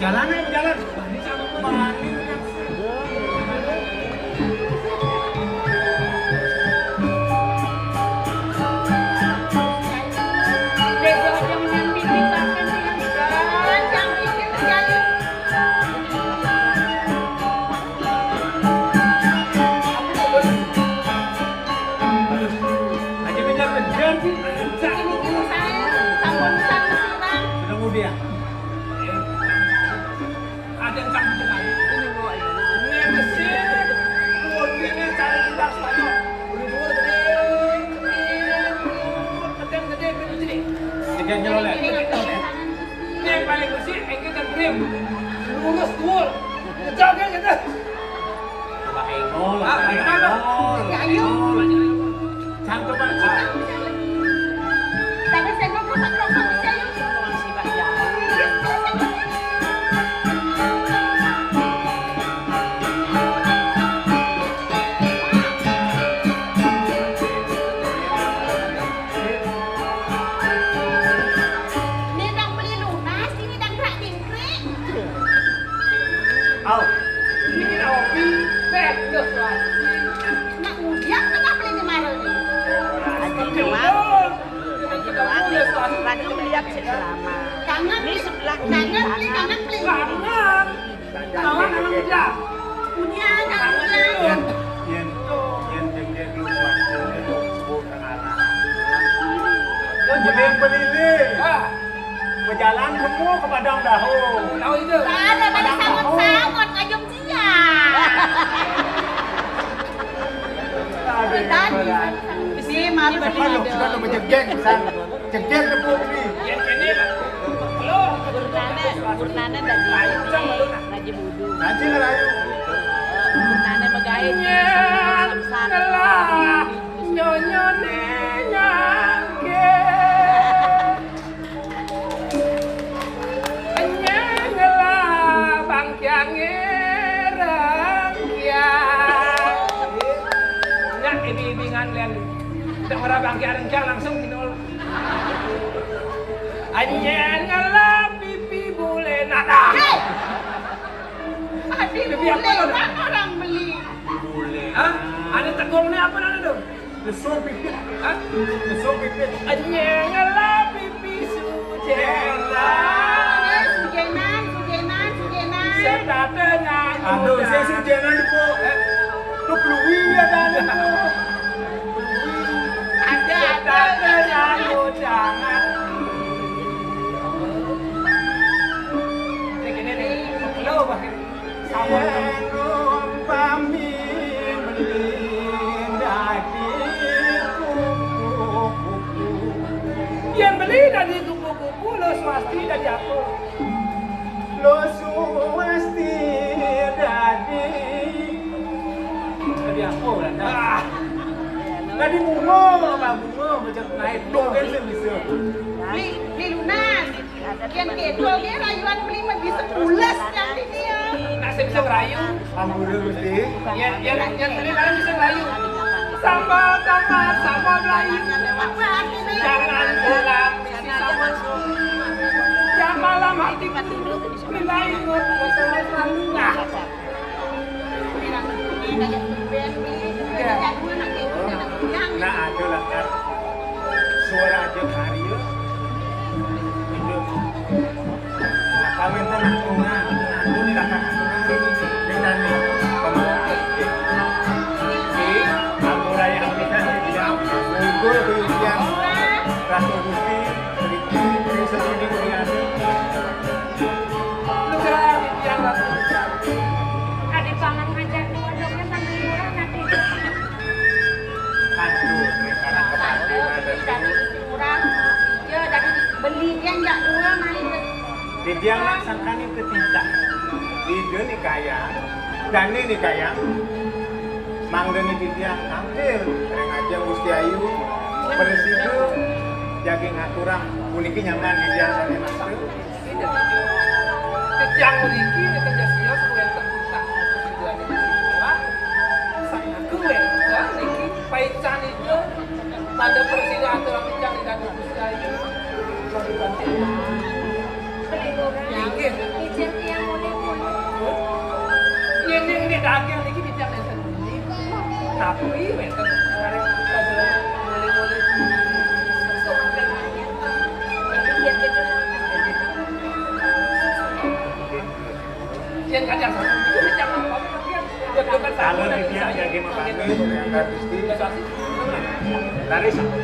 Berjalan aja berjalan. Ini sama mani. Ada yang canggih juga. Ini mesin. Ini cara kita supaya gede. Jangan nyolek. Ini yang paling bersih, ini kan krim. Lurus dul. Jaga kita. Pakai nol. Ayo. Cantik banget. Tapi saya mau masak rosok saya. Ini kopi, teh, gelas. Nak udiak kenapa beli di mana nih? Lagi lihat selama. Kangen Ini sebelah kangen beli. Kangen. Kawan anak muda. Punya anak muda. Yen jeng luas sebut anak. Jadi penilai. Berjalan semua ke padang dahulu. Tahu itu? Tak ada pada sangat ngajum dia. Tadi malu Kalau sudah lo menjegeng, jegeng ke bumi. Yang kene lah. Lo Purnana lagi budu. Nanti ngerayu. Purnana magain Kelah nyonyone nyangke. Nyangelah bangkiange rengkiang. Nyak ini lian. Tak marah bangkian rengkiang langsung kinol. Nyangelah pipi bule nada. Adik Lebih boleh apa lo? kan orang beli. Boleh. Hah? Ada tegurnya apa nana dong? Lesur pipit. Hah? Lesur pipit. Nyangelah pipi sujela. Sujenan. Serta dengan Aduh, muda. saya sujenan po. Lo peluwi ya dan. Serta dengan mudangan. Ini nih, lo bahkan sama. Jenom pamin melindaki kupu-kupu. Yang beli dari kupu-kupu lo swasti dari aku. Lo suwasti dadi. Dari aku lah. Tadi bunga, Pak bunga macam naik dong kan saya bisa. Beli lunas. Yang kedua dia rayuan beli mah bisa pulas yang di dia. Nak saya bisa ngerayu. Alhamdulillah mesti. Yang tadi kalian bisa ngerayu. Sambal tomat, sambal Melayu. Apa artinya? Jangan pulang, misi sama yang malam hatiku bila ingat bersama selalu. Nah, Nah ada lah kan. Suara aja karya. Itu. Nah kawin tuh nak aku ni dah kan. Dengan ni. Aku raya apisan di bidang. Unggul kemudian Ratu Gusti. Beri sesudi kuriasi. sudah yang ratu. Adik pangan ngajak dua-duanya sambil murah nanti. Aduh, mereka nak kepati Dari murah. Ya dari beli dia enggak dua main. di dia laksanakan itu tidak. Dia ni kaya, dan ni kaya. Mangga ni dia tampil, sering aja Gusti Ayu, persidu, jaga ngaturang, uniki nyaman di dia sana master. Kejang memiliki kerja sia sebuah terbuka. Tujuan ini semua. Saya kuen, kan? Niki paican itu pada persidu aturan kejang dan Gusti Ayu. Lalu bantu. Beli murah. Niki. Izin yang ini daging niki dicak desa ini. Tapi wenten karek kajelan boleh-boleh. Yang kadang itu dicak apa? Kalau dia jadi makan yang artisti, tarik sama.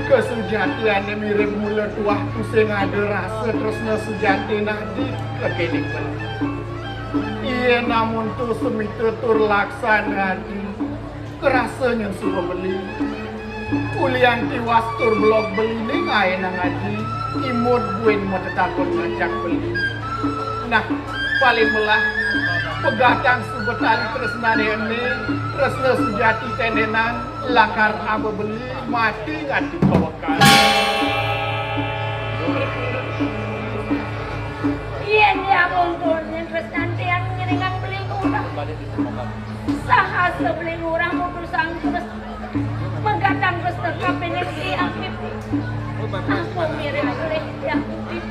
Kesujatiannya mirip mulut waktu sing ada rasa terusnya sejati nadi kekini pun. Iya namun tu semita tur laksana di kerasanya suruh beli. Kulian tiwas tur blog beli ni ngai nang adi imut buin mau tetakun ngajak beli. Nah paling melah pegadang subetali tresnane ini tresna sejati tenenan lakar aba beli mati ngati bawakan. Iya dia bontornya terus nanti yang ngiringan beli kurang. Sahasa beli kurang urusan terus menggadang terus terkapin di aktif. Aku mirip beli di aktif.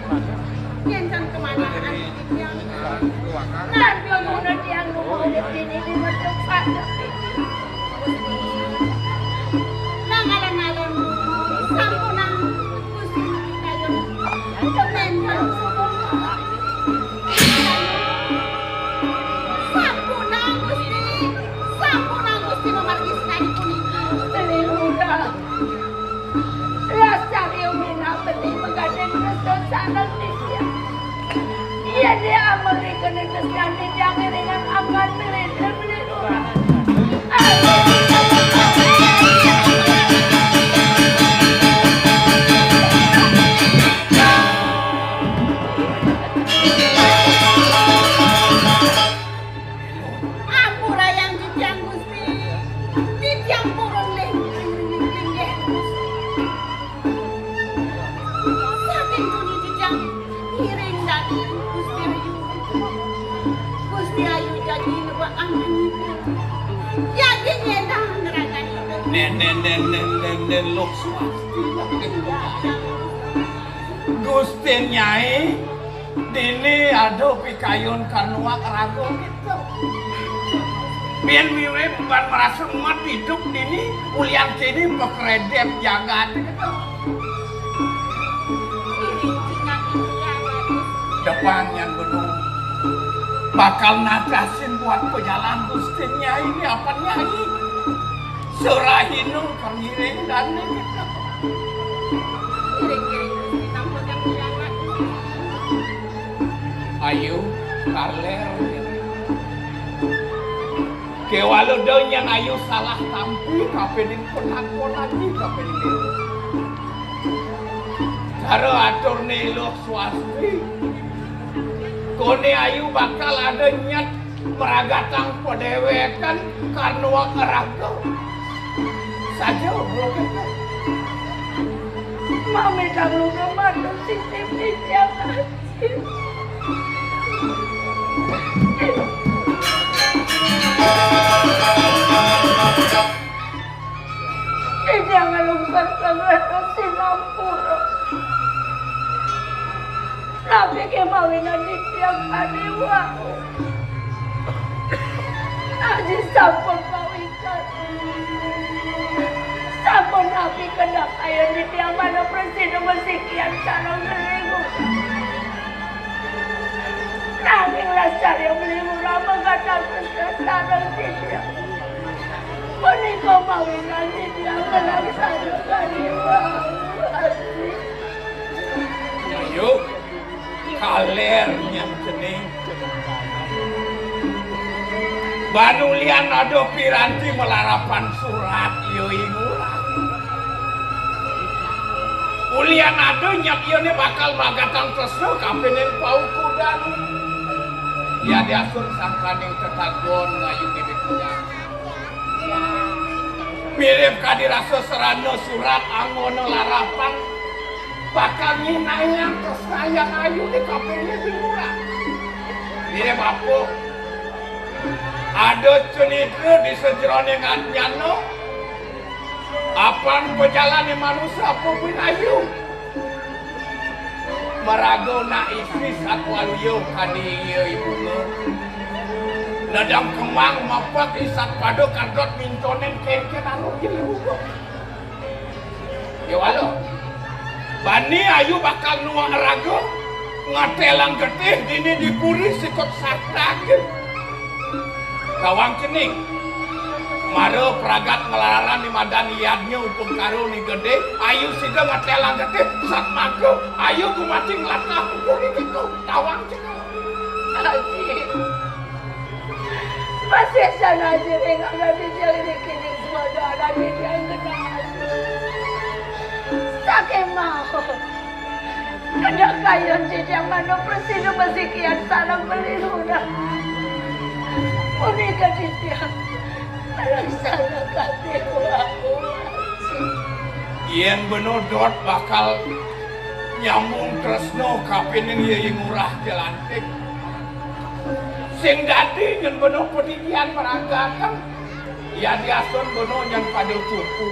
Yang kemana aktifnya? Nanti orang yang mau di sini di masuk pada. Nang alam-alam sampunang Gusti kayo. Kemenhan sampunang Gusti memargis kali puniki. Selimuda. Rasa riumina beli menggadang terus sana dia. Iya dia Amerika negara dia ngiringan akan beli kurang. Ampura yang dijang Gusti. Dijang purun ling-ling. Saking kuni dijang ngiring dadi Gusti Ayu. Gusti Ayu jadi lewa aman. Jadi nyedang ngeragani. Nen lok swasti. Gusti Nyai dene ada pikayon kanua kerago gitu. Biar wiwe bukan merasa umat hidup dini ulian kini pekredep jagat gitu. Depan yang benar bakal natasin buat pejalan Gusti Nyai ini apa Nyai? Surahinu kergiring dan gitu. Kiring-kiring Gusti tampil yang jangan. Ayo kaler kewalo daun yang ayo salah tampi kapenin penakon lagi kapenin itu karo atur nelok swasti kone ayu bakal ada nyat meragatang podewekan karena wakarago saja obrol kita Mami kamu kemana sistem di jangan. Jangan lupa sama Singapura. Tapi kemauin adik yang adewa. Aji sampun kau ikat. Sampun api kena kaya di tiang mana presiden mesikian sarang melimu. Nanging lasar yang melimu lama kata sarang dia. Menikah mawin nanti dia melaksanakan dewa. Ayo, kaler yang cening. Banu lian ado piranti melarapan surat yo ingurah. Ulian ado nyap ione bakal magatang tresno kapenin pau kudan. Ya diasun sangkaning tetagon ngayu bibit kujang. Mirip kadirasa serana surat angono larapan bakal nyinayang terus sayang ayu di kapenin ingurah. Mirip apa? Ada cenike di sejeroning nyano apan pejalani manusia pun ayu merago na istri satwaluyo kadi ibu nadam kemang mapak isat pado kandot mintonen kengken anu ibu ya walo bani ayu bakal nuang rago ngatelang getih dini dipuri sikot sardakin kawang cening maro pragat ngelaran di madan iadnya upung karo ni gede ayu siga ngatelang gede sat mago ayu kumati ngelatah upung gitu kawang cening Aji masih sana aja yang ada di jalan kini semua ada di yang kenal sakit mau kena kayon yang mana presiden masih kian sarang peliruna Monika dia melaksanakan dewa. Yen benodot bakal nyambung tresno kapening ye ngurah jelantik. Sing dadi nyen beno pedidian meranggakan ya diason beno nyen pada cupu.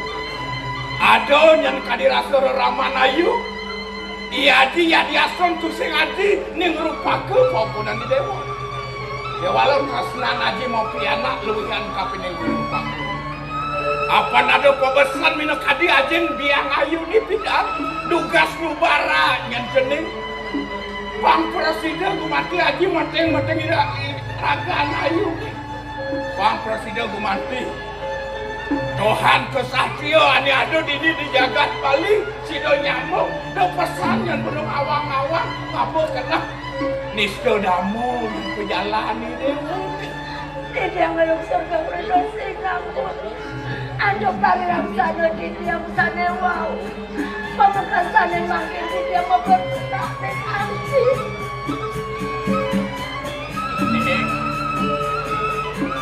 Ado nyen kadirasa reraman ayu. Iya di ya diason tu sing adi ning rupake paupunan di dewa. Ya walau tresnan aji mau pianak luwihan kapening rumpak. Apa nado pebesan mino kadi ajen biang ayu di bidang dugas nubara nyen cening. Bang presiden gumati aji mateng-mateng ragaan ayu. Bang presiden gumati. Tuhan kesatrio ani ado dini di jagat Bali sido nyamuk do pesan yang belum awang-awang apa kena nisto damu pejalani dewa. Tidak ngeluksan keberdosi namun ando pariram sana di diam sana wow. Pemekasan yang makin di dia memperbenak dan ansi.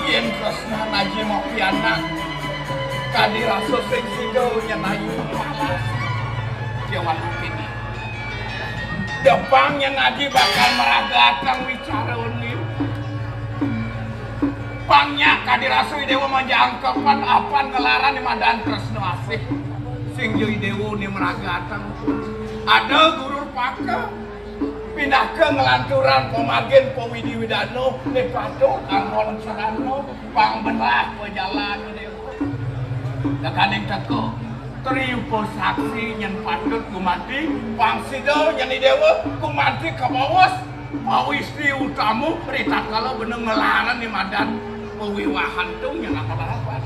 Yen kresna naji mau pianak kadi rasa sing sido nyenayu malas dia waktu ini depan yang ngaji bakal meragakan wicara unik pangnya kadi rasa idewa menjangkapan apa ngelaran di madan tresno asih sing jo idewa ni meragakan ada guru paka pindah ke ngelanturan pemagen pewidi widano ni pado angon sarano pang benah pejalan idewa Gakaning teko triupo saksi nyen patut gumati pangsido nyen dewa gumati kabawas mau istri utamu rita kalau bener ngelaran di madan pewiwahan tuh nyen apa-apa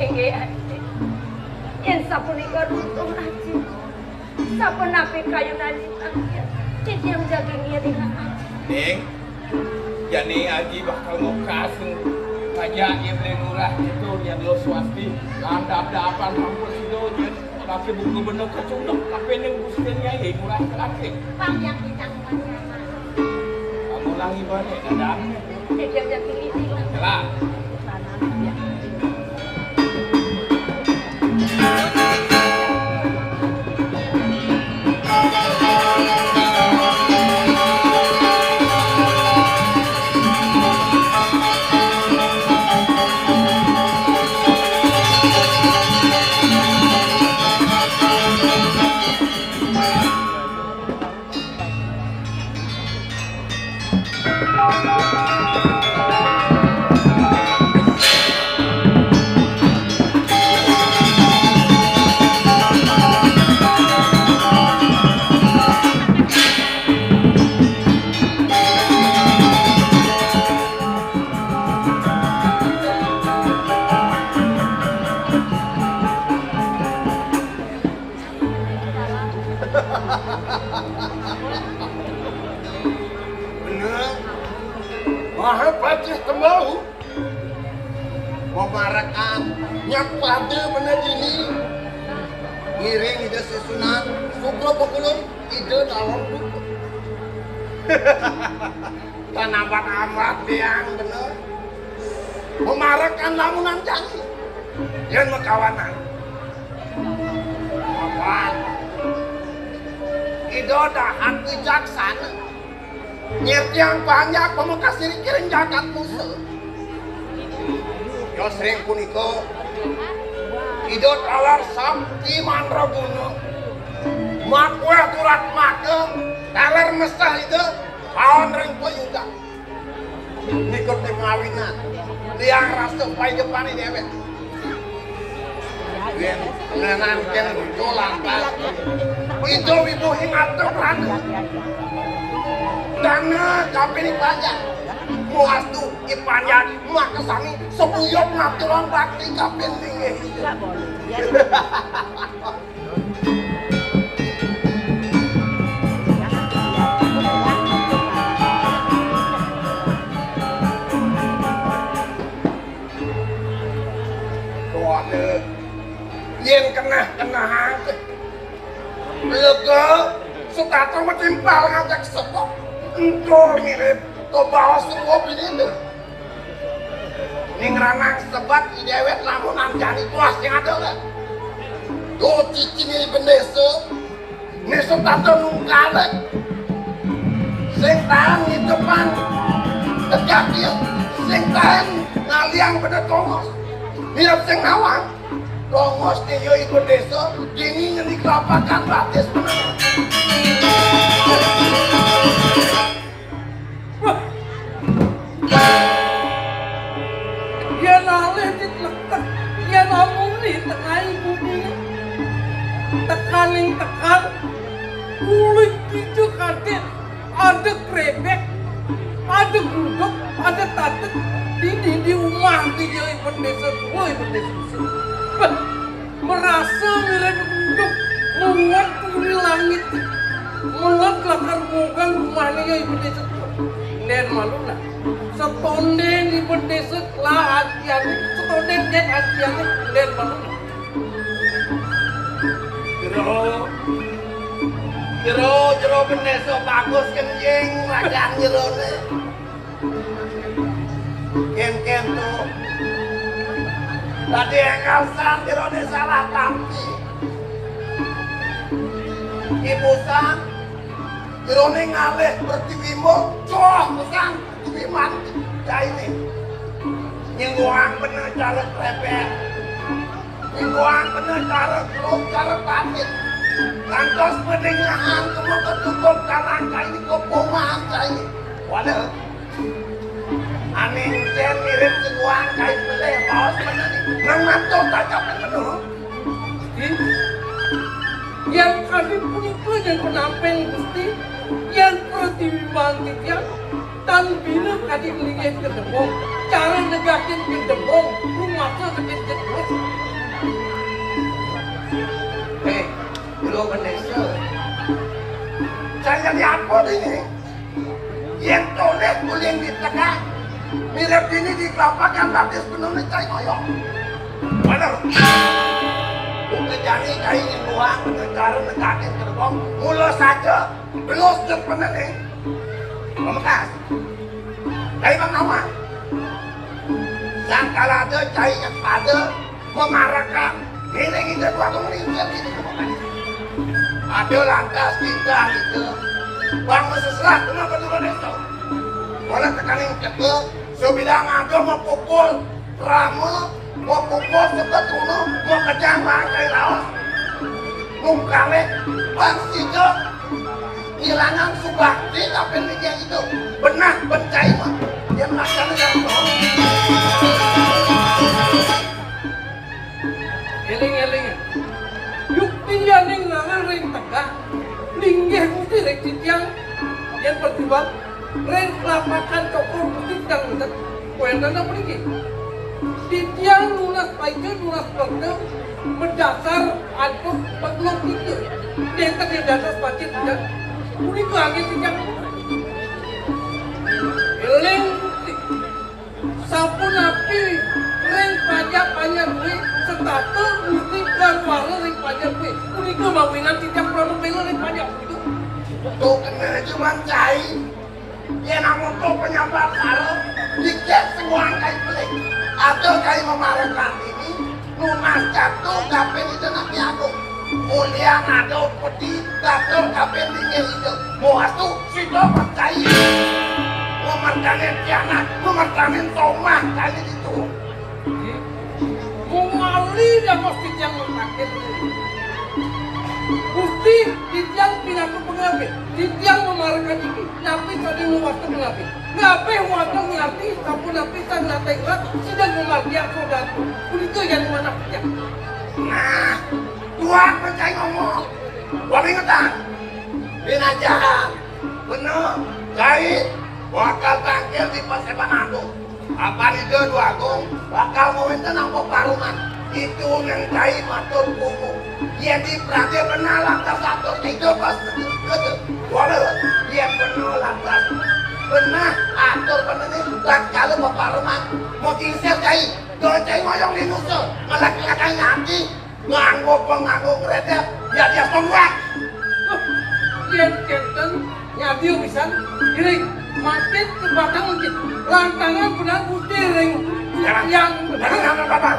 Yang sapun ikan untung aja sapun api kayu nanti Cici yang jagingnya dengan aja Ding jani aji bakal ngokasung Kaja ia beli murah itu yang lo swasti landap-dapan hampir sido tapi buku bener kecunduk tapi ini gustinya ya murah lagi Bang yang kita ngomongnya kamu lagi banyak dadamnya Cici yang jaging ini jelas Bener. Wahai pacih tembau. Memarakan nyak pada bener ini. Ngiring ide susunan, sukro pekulun ide dalam buku. Tanaman amat yang bener. Memarakan lamunan janji. Yang mekawanan. Apa? Ido dahan bijaksana. Nyerti yang banyak pemekas diri kiring jagat musuh. Yo sering puniko. Ido talar sakti mandraguna. Makwe turat make. Talar mestah itu. Kawan ring payuda. Nikot di mawinan. Liang rasa pai depan ini dewek. Yen ngenan ken dolang pas. Itu ibu hingatuk rana. Dana kapini pajak. Muas tu ipanyan mak kesani sepuyok ngatulang bakti kapin tinggi. Enggak boleh. Ya, Yen kena hangke. Lega sutato metimpal ngajak sepok. Engko mirip to bawa suwop ini tuh. Ning ranang sebat idewet lamunan jani tuas yang ada kan. Tuh cicing ini bendeso. Ini sutato nungkalek. Sing tahan di depan tegak dia. Sing tahan ngaliang pada tongos. Mirip sing nawang. Tongos dia ikut desa, gini yang dikelapakan batis benar. Ya nalih ditletek, ya namun di tengah ibu dia. Tekaning tekan, kulit hijau kadet, ada krebek, ada gudok, ada tatek. Di rumah dia ikut desa, woi ikut desa. Merasa mirip duduk menguat kuli langit melet lakar mogang rumahnya ibu desa dan malu lah setonden ibu desa lah hatiannya setonden dan hatiannya dan malu lah jero bendesa bagus kenjing ladang jero ken tuh tadi yang kalsan dirone salah tampi. Ibu sang dirone ngalih bertiwimo, coh pesan bertiwiman ya ini. Nyengguang bener cara krepek, nyengguang bener cara keruk, cara patit. Kantos pendengahan semua ketutup kalangka ini kepungan ini. Waduh. Aneh sen mirip seguang kain peleh bawas bener nih nang manto tajam bener yang kami punya dan penampil gusti yang pertiwi bangkit yang tan bina kadi lihat ke debong cara negakin ke debong lu masa sakit jelas lo Vanessa saya jadi apa ini yang tolet kuling di tengah mirip ini dikelapakan batis penuh cai koyok. Bener. Bukti jani kain yang luang negara negakin terbang mula saja belus dan bener nih. Memekas. Cai bang nama. Sangkala ada cai yang pada memarahkan ini dua kemudian ini ada lantas kita itu bang seselah kenapa turun itu oleh tekanin keke sebilang ada mau pukul rame mau pukul sebetulnya mau kejang bangkai laos mungkale bang sijo ngilangan subakti tapi dia itu benar bencai mah dia melaksanakan yang tolong eling-eling yukti yang nangan ring tegak linggih mesti rek titiang yang bertimbang ring kelapakan cokor putih yang udah kuentan apa lagi titiang lunas paiju lunas perde berdasar aduk peglok itu dia tadi dasar pacit dan Punika nggih tiyang eling sapunapi ring pajak panjenengan setatur Gusti Garwala ring pajak kuwi. Punika mawinan tiyang pramila ring pajak itu. Tuh kena cuma cai. Ya namun tuh penyambar karo dikit semua kain pelik. Atau kain memarahkan ini lunas jatuh kapan itu nanti aku. Mulia ada peti jatuh kapan dingin itu. Muas tuh situ percaya. Memartanin tiana, memartanin tomah kali itu. Mengali dan mesti yang memakai. Gusti titiang pinaku pengapi, titiang memarahkan ini, napi tadi mewarta pengapi. Napi warta mengerti, sapu napi sang nategrat sedang memargia saudaraku. Begitu yang mana pijak. Nah, tuan percaya ngomong. Wali ngetang. Bina jahat. Bener. Jahit. Bakal tangkil di paseban aku. Apa itu dua agung? Bakal mau tenang peparungan. Itu yang jahit matur kuku. Dia di Praja benar lantas atur tiga pas gitu. Walau dia benar lantas benar atur benar ini tak kalau peparungan mau kisir jahit. Jangan jahit ngoyong di nusul. Ngelak-ngelakan nanti. Nganggo kredit. Ya dia tolak. Dia kenten nyadi pisan iring makin ke batang mungkin lantangan benar putih ring yang Jangan bapak.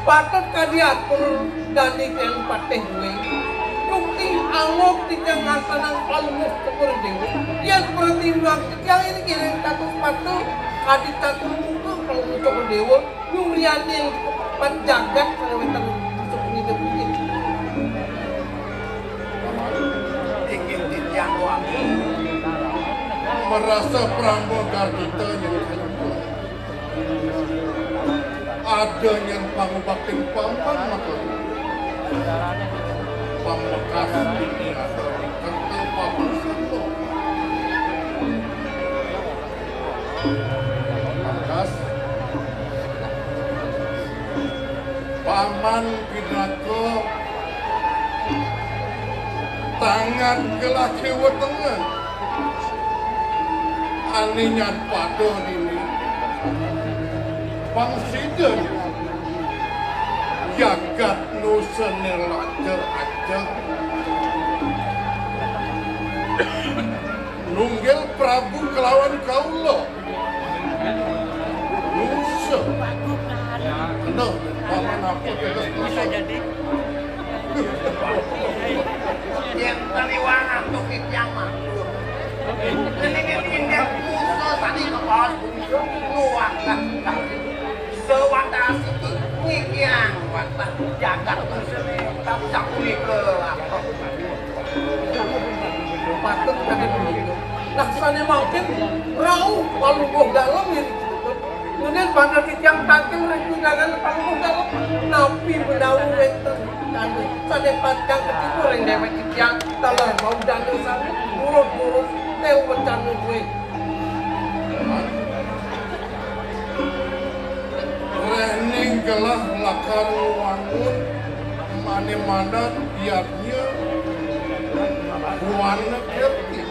patut kadiatur dani ken pateh gue bukti angok tijang ngasanang almus keper dewa yang pertimbang yang ini kirim katus patu kaditatur muka kalau muka dewa nyurian yang panjagat kalau wetan untuk ini debut Ingin titiang wangi merasa pramodar kita yang ada yang pangubakting pampan maka pamekas ini atau kental pampan satu pamekas paman pinako tangan kelaki wetengan aninya pada ini pangsiden jagat nusenir ajar nunggil Prabu kelawan kaula nusa no paman aku tegas nusa yang taliwangan untuk yang makhluk sedikit indah musuh tadi ke bawah luang lah sewanda siki nyikiang wanda jagat tersebut tak sakuli ke apa patut kadi begitu laksane mungkin rau palubuh dalam ini kemudian bandar titiang tangking rekunangan palubuh dalam napi bedawu wenten dan sade panjang ketipu yang dewek titiang talar mau dandu sana buruk-buruk teu bencana gue gelah lakar wangun mane mandat biarnya buana kerti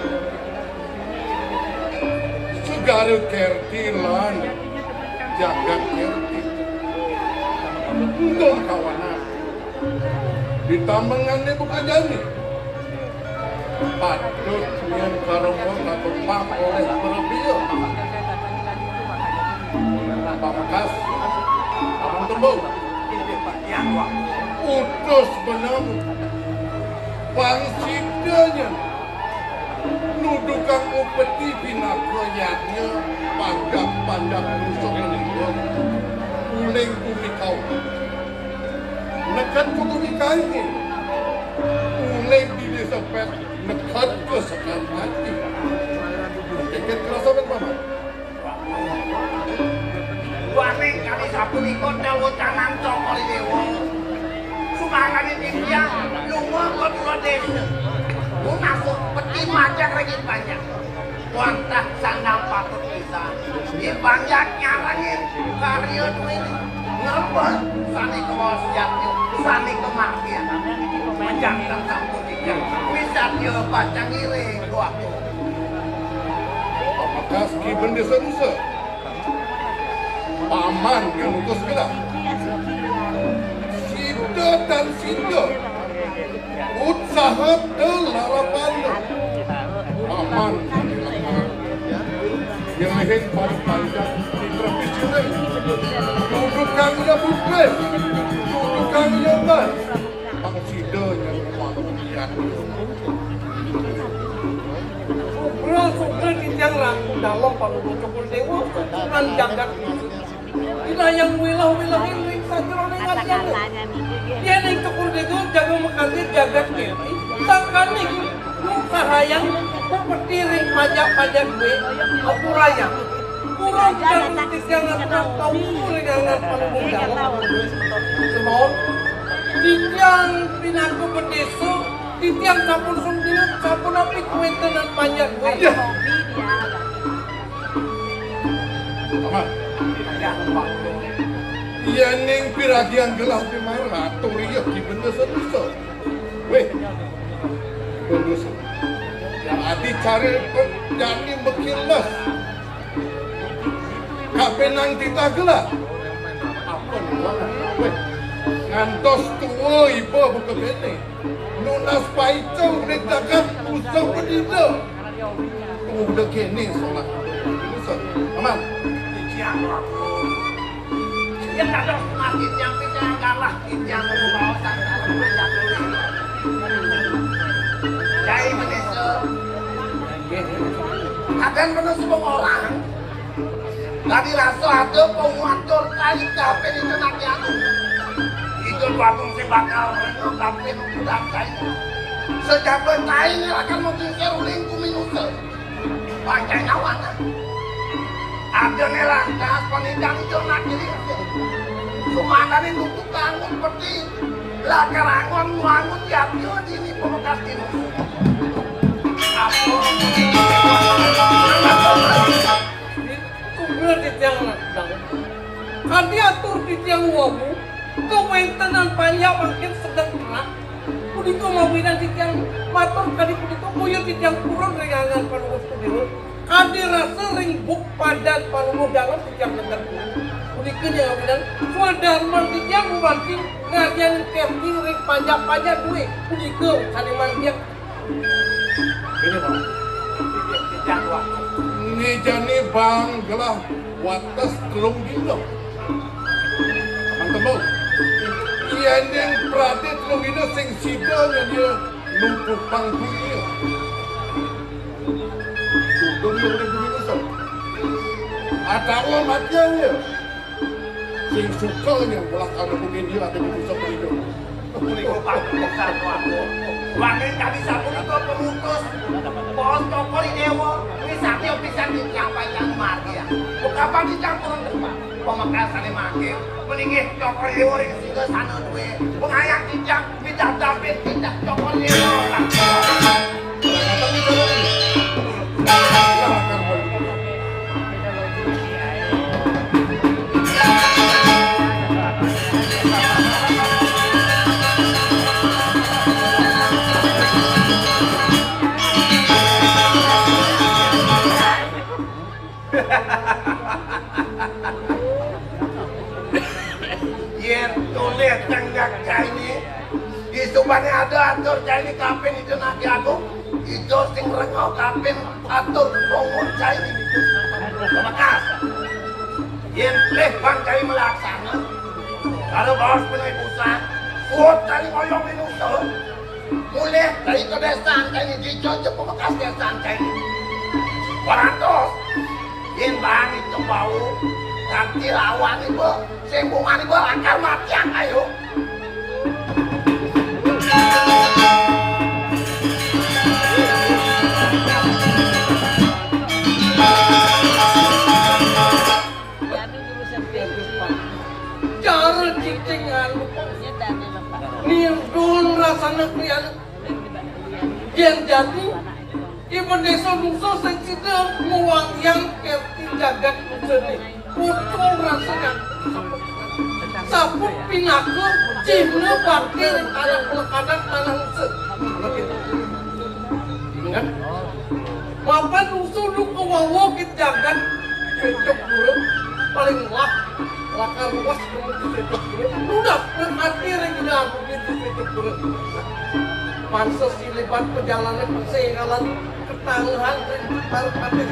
segala kerti lan jagat kerti untung kawanan ditambangannya bukan jani patut yang karomong atau pang oleh berbiak pamkas abang tembung utus benang pangsidanya nudukan upeti bina koyatnya pandak rusuk meninggal uling bumi kau nekat ke bumi kaini uling di desa pet nekat ke sekian hati keket kerasa kan mama Waning kali sabun ikut dawa canan cokol dewa sumangane dia lunga ke dua desa masuk peti majak lagi banyak wantah sandang patut bisa di banyak nyarangin karya duit ngerebut sani kewas jatuh sani kematian menjangkang sabun tiga bisa dia baca ngiring waktu pamkas kiben desa nusa paman yang utus gelah Sida dan Sida usaha delarapan paman yang leher pada panjang di terapis sungai dudukannya bukles dudukannya ban Bang Sida yang memuatkan Sukra di tiang raku dalam palu cokol dewa dengan jagat ina yang wilah ini saja orang ngajar dia yang cokol dewa jaga mekasih jagat kiri sangkan nih sahayang seperti ring pajak gue aku raya kurang dan tiang raku tahu dengan palu dalam semua di tiang pinaku berdesu di tiang sapun sundil, sapun api kuenten dan panjang gue. ya iya neng piragian gelas di marah toriak di benda sedusa weh benda yang adi cari penjani mekilas kak penang tita gelas apa nih weh ngantos tua ibu buka bene nunas paicau redakan usah pedida udah kene sholat aman yang waktu yang ada masjid yang tidak kalah yang membawa sang banyak Jai Malaysia akan penuh semua orang tadi rasa ada penguatur kali kafe di tengah yang itu batung si bakal renung kafe udah kain sejak bentain akan mungkin seruling kuminusa pakai nawana ada nelangkas penidang jornak diri sumangane nutuk bangun peti lakarangon wangun yapyo dini pemekas dini apa Kumpulan di tiang rakdang kadi atur di tiang wabu kewentenan panjang makin sedang kerak pudiko mawinan di tiang matur kadi pudiko kuyut di tiang kurang rengangan panuhus kudiru kadi rasa ringbuk padat panuhus dalam di tiang negara pudiko yang mawinan swadarman di tiang mubanting ngadian kemting ring panjang gue pudiko kadi mantiak ini pak yang waktu ini jani bang gelah watas telung dino teman-teman iya yang perhati telung dino sing sidanya dia numpuk panggungnya tudung yang udah bumi besar ada orang matiannya sing sukanya belah ada bumi dia ada bumi besar hidup Kuliko pagkukusan waktu Wakil kami sabun itu pemutus Pohon toko di dewa Wisatio pisan dicampaikan mati ya Bukapan dicampuran depan Pemekasan di makil Meninggi toko di dewa yang singa sana duwe Pengayak dijak Bidak dapit tidak toko di dewa Yen tulis tenggak ini isubane ada atur ini kapin itu nanti aku itu sing rengok kapin atur ngomong ini bekas yen leh bang cai melaksana kalau bos penai pusat kuat cari ngoyong di nusul mulai dari kedesaan ini dicocok bekas desaan ini warantos yen bang itu bau ganti lawan ibu sembungan ibu akar mati yang ayo Jadi urusan bensin. Cara cicingan Ya dana Bapak. nirgun rasana krian yang jadi ibu desa nusa sencida muang yang kerti jagat usene putul rasanya saput pinaku cina bakir tanah pelekadan tanah usut ingat mapan usul lu kewawo kit jagat cocok burung paling lakar luas kemudian cocok burung udah berhati regina aku gitu cocok burung pansos dilibat perjalanan persegalan ketangguhan dan taruh hati